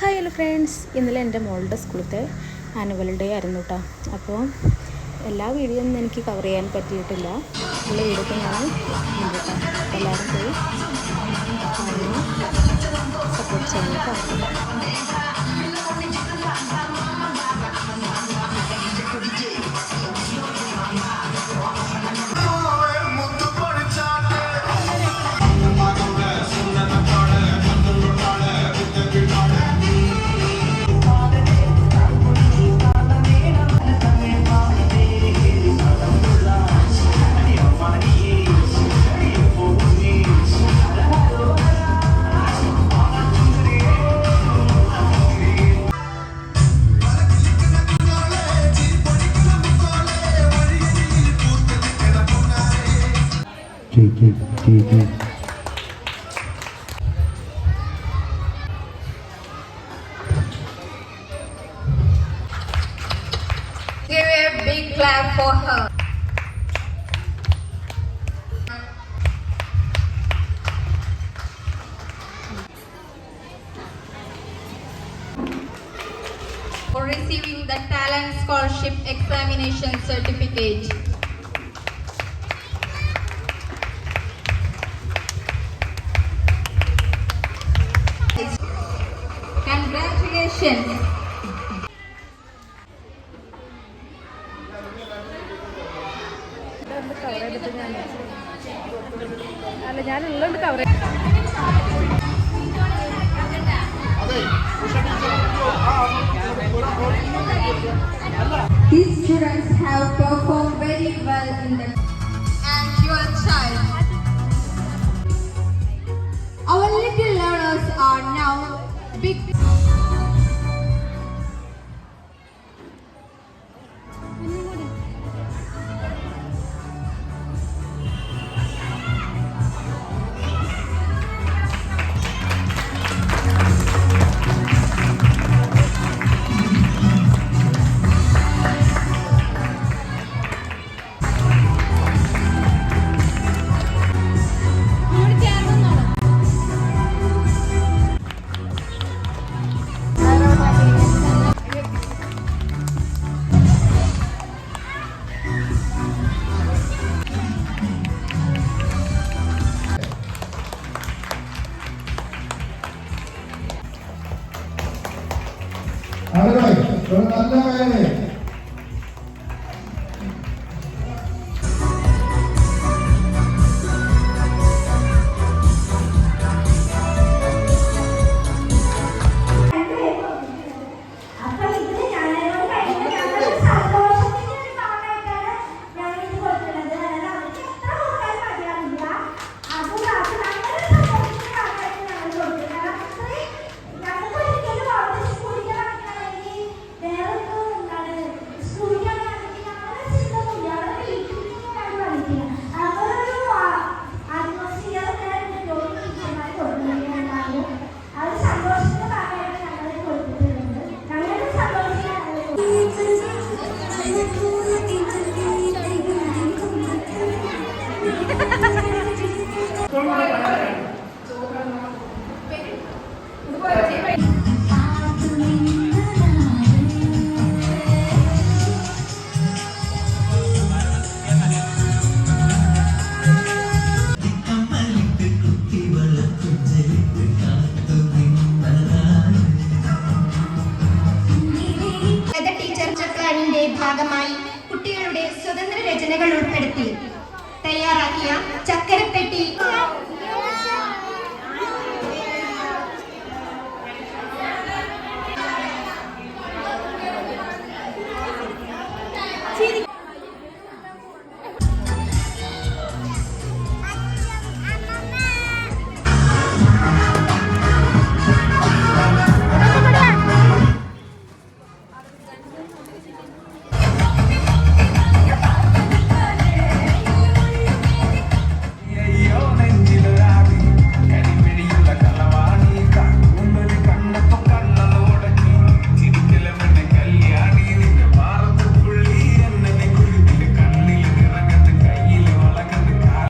Hi hello friends, ഇന്നലെ എൻ്റെ മോളുടെ സ്കൂളത്തെ ആനുവൽ ഡേ ആയിരുന്നു കേട്ടോ. അപ്പോൾ എല്ലാ വീഡിയോ ഒന്നും എനിക്ക് കവർ ചെയ്യാൻ പറ്റിയിട്ടില്ല. ഉള്ള വീഡിയോ ഞാൻ കേട്ടോ. എല്ലാവരും പോയി സപ്പോർട്ട് ചെയ്യണം കേട്ടോ. Give a big clap for her. For receiving the Talent Scholarship Examination Certificate. Congratulations. ഞാനുള്ളതുകൊണ്ട് cover These students have performed very well in the and your child. Our little learners are now big. ഭാഗമായി കുട്ടികളുടെ സ്വതന്ത്ര രചനകൾ ഉൾപ്പെടുത്തി തയ്യാറാക്കിയ ചക്കരപ്പെട്ടി